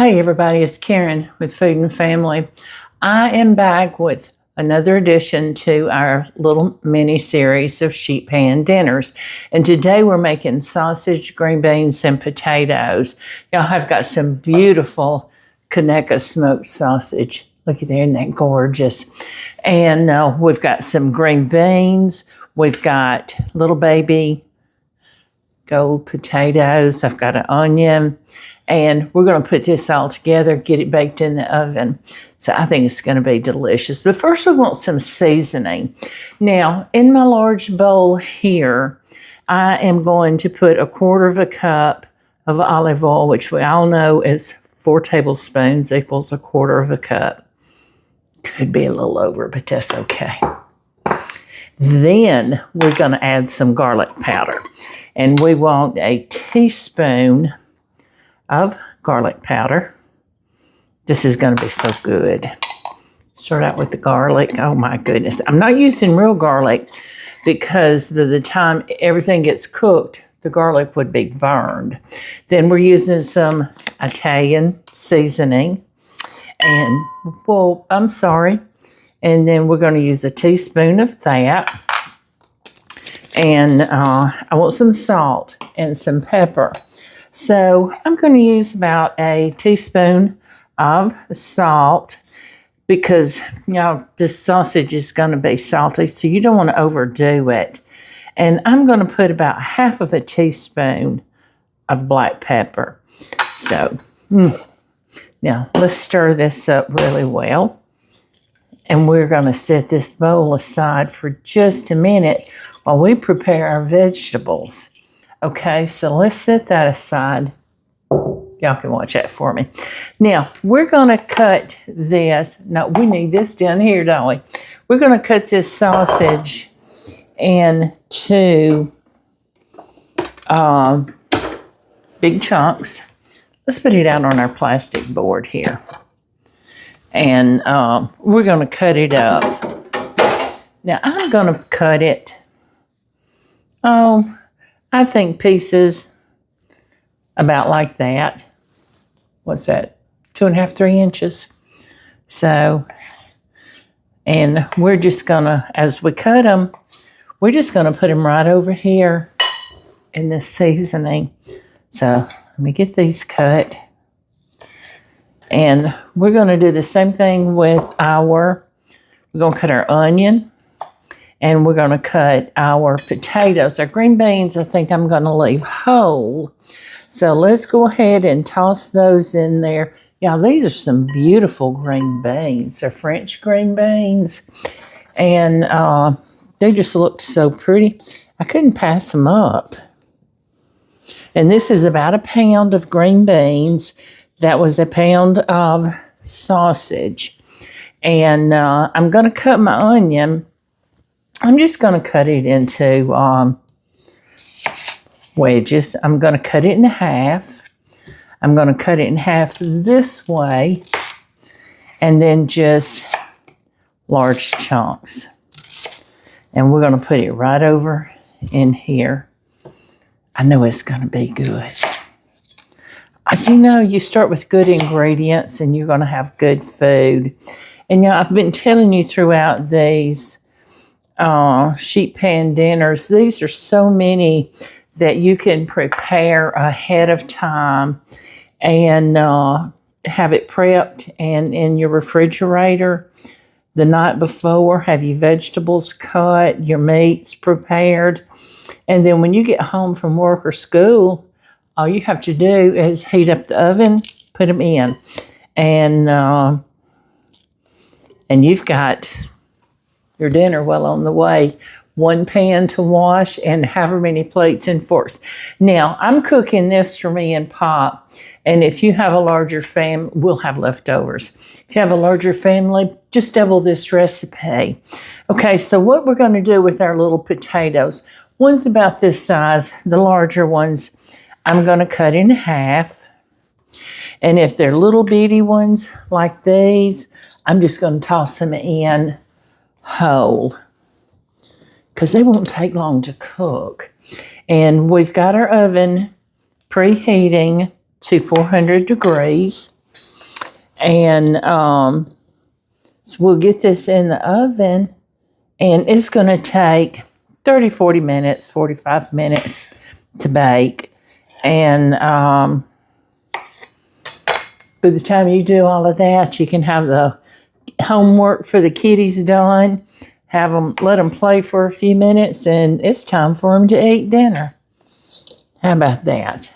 Hey everybody, it's Karen with Food and Family. I am back with another addition to our little mini series of sheet pan dinners. And today we're making sausage, green beans, and potatoes. Y'all, I've got some beautiful Conecuh smoked sausage. Look at there, isn't that gorgeous? And we've got some green beans. We've got little baby gold potatoes. I've got an onion. And we're going to put this all together, get it baked in the oven. So I think it's going to be delicious. But first we want some seasoning. Now, in my large bowl here, I am going to put 1/4 cup of olive oil, which we all know is 4 tablespoons equals 1/4 cup. Could be a little over, but that's okay. Then we're going to add some garlic powder. And we want a teaspoon of garlic powder. This is going to be so good. Start out with the garlic. Oh my goodness. I'm not using real garlic because by the time everything gets cooked, the garlic would be burned. Then we're using some Italian seasoning. And, And then we're going to use a teaspoon of that. And I want some salt and some pepper. So I'm going to use about a teaspoon of salt because, this sausage is going to be salty, so you don't want to overdo it. And I'm going to put about 1/2 teaspoon of black pepper. So now let's stir this up really well. And we're going to set this bowl aside for just a minute while we prepare our vegetables. Okay, so let's set that aside. Y'all can watch that for me. Now, we're going to cut this. No, we need this down here, don't we? We're going to cut this sausage into big chunks. Let's put it out on our plastic board here. And we're going to cut it up. Now, I'm going to cut it, I think pieces about like that. What's that? 2.5, 3 inches. So, and we're just going to, as we cut them, we're just going to put them right over here in this seasoning. So, let me get these cut. And we're going to do the same thing with we're going to cut our onion. And we're going to cut our potatoes. Our green beans, I think I'm going to leave whole. So let's go ahead and toss those in there. Yeah, these are some beautiful green beans. They're French green beans. And they just looked so pretty. I couldn't pass them up. And this is about 1 pound of green beans. That was 1 pound of sausage. And I'm going to cut my onion. I'm just going to cut it into wedges. I'm going to cut it in half. I'm going to cut it in half this way. And then just large chunks. And we're going to put it right over in here. I know it's going to be good. You start with good ingredients and you're going to have good food. And I've been telling you throughout these sheet pan dinners, these are so many that you can prepare ahead of time and have it prepped and in your refrigerator the night before. Have your vegetables cut, your meats prepared, and then when you get home from work or school, all you have to do is heat up the oven, put them in, and you've got your dinner well on the way. 1 pan to wash and however many plates and forks. Now, I'm cooking this for me and Pop. And if you have a larger family, we'll have leftovers. If you have a larger family, just double this recipe. Okay, so what we're going to do with our little potatoes, one's about this size. The larger ones, I'm going to cut in half. And if they're little bitty ones like these, I'm just going to toss them in whole, because they won't take long to cook. And we've got our oven preheating to 400 degrees. And so we'll get this in the oven, and it's going to take 30, 40 minutes, 45 minutes to bake. And by the time you do all of that, you can have the homework for the kiddies done, let them play for a few minutes, and it's time for them to eat dinner. How about that?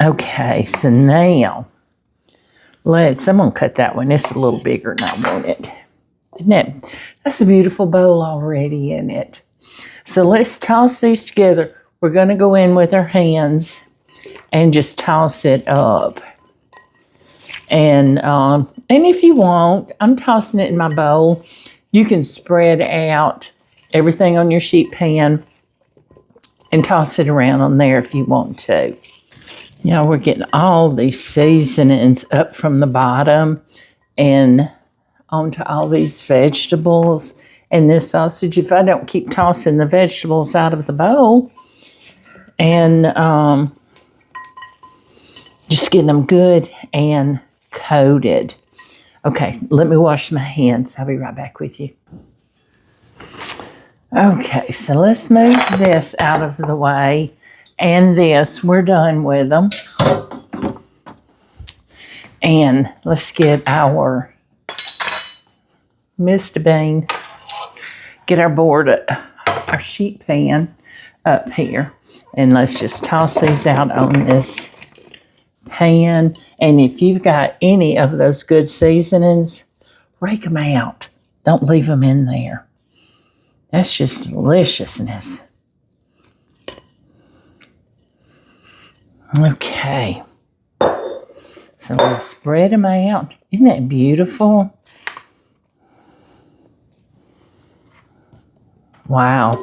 Okay, so now I'm going to cut that one. It's a little bigger than I want it. Isn't it? That's a beautiful bowl already in it. So let's toss these together. We're going to go in with our hands and just toss it up. And if you want, I'm tossing it in my bowl. You can spread out everything on your sheet pan and toss it around on there if you want to. We're getting all these seasonings up from the bottom and onto all these vegetables and this sausage. If I don't keep tossing the vegetables out of the bowl and just getting them good and coated. Okay, let me wash my hands. I'll be right back with you. Okay, so let's move this out of the way. And this, we're done with them. And let's get our Mr. Bean, get our board, our sheet pan up here. And let's just toss these out on this pan. And if you've got any of those good seasonings, rake them out. Don't leave them in there. That's just deliciousness. Okay. So we'll spread them out. Isn't that beautiful? Wow.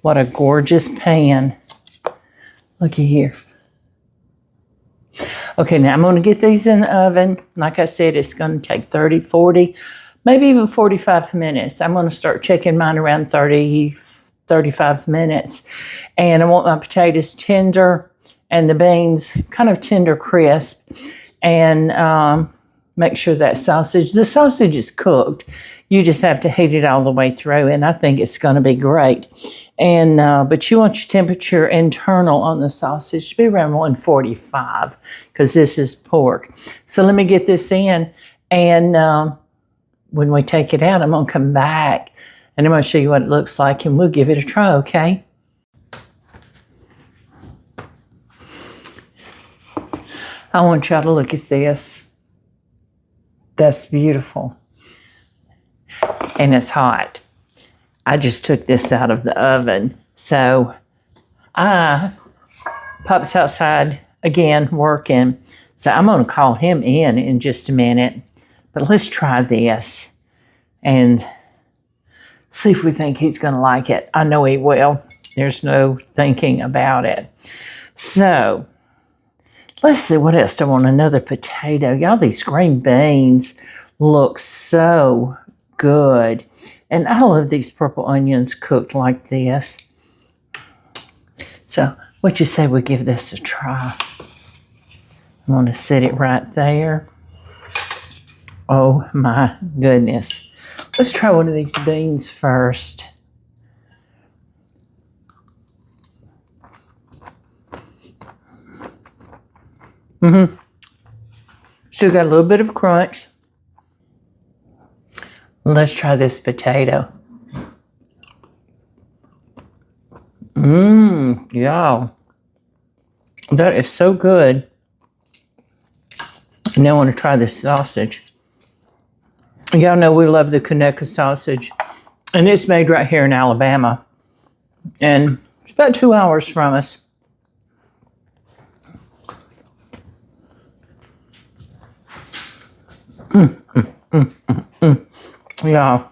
What a gorgeous pan. Looky here. Okay, now I'm going to get these in the oven. Like I said, it's going to take 30, 40, maybe even 45 minutes. I'm going to start checking mine around 30, 35 minutes. And I want my potatoes tender and the beans kind of tender crisp. And make sure that the sausage is cooked. You just have to heat it all the way through, and I think it's going to be great. And but you want your temperature internal on the sausage to be around 145 because this is pork. So let me get this in, and when we take it out, I'm going to come back, and I'm going to show you what it looks like, and we'll give it a try, okay? I want y'all to look at this. That's beautiful. And it's hot. I just took this out of the oven. So Pup's outside again working. So I'm going to call him in just a minute. But let's try this and see if we think he's going to like it. I know he will. There's no thinking about it. So let's see what else do I want. Another potato. Y'all, these green beans look so good. And I love these purple onions cooked like this. So what you say we give this a try? I'm going to set it right there. Oh my goodness. Let's try one of these beans first. Still got a little bit of crunch. Let's try this potato. Y'all. That is so good. Now I want to try this sausage. Y'all know we love the Conecuh sausage. And it's made right here in Alabama. And it's about 2 hours from us. Y'all,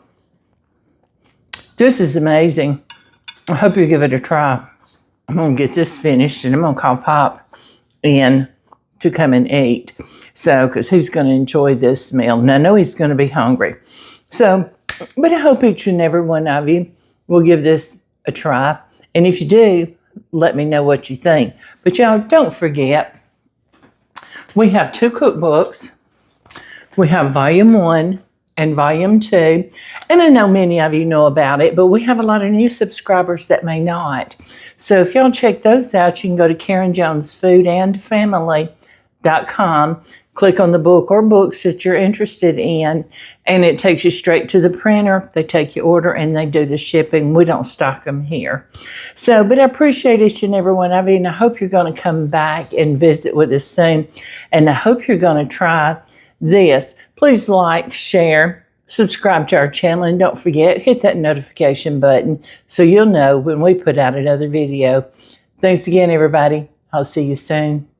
this is amazing. I hope you give it a try. I'm going to get this finished and I'm going to call Pop in to come and eat. So, because he's going to enjoy this meal. And I know he's going to be hungry. So, but I hope each and every one of you will give this a try. And if you do, let me know what you think. But y'all, don't forget, we have 2 cookbooks. We have volume 1 and volume 2. And I know many of you know about it, but we have a lot of new subscribers that may not. So if y'all check those out, you can go to KarenJonesFoodAndFamily.com, click on the book or books that you're interested in, and it takes you straight to the printer. They take your order and they do the shipping. We don't stock them here. So, but I appreciate each and every one of you, and I hope you're going to come back and visit with us soon. And I hope you're going to try this. Please like, share, subscribe to our channel, and don't forget, hit that notification button so you'll know when we put out another video. Thanks again, everybody. I'll see you soon.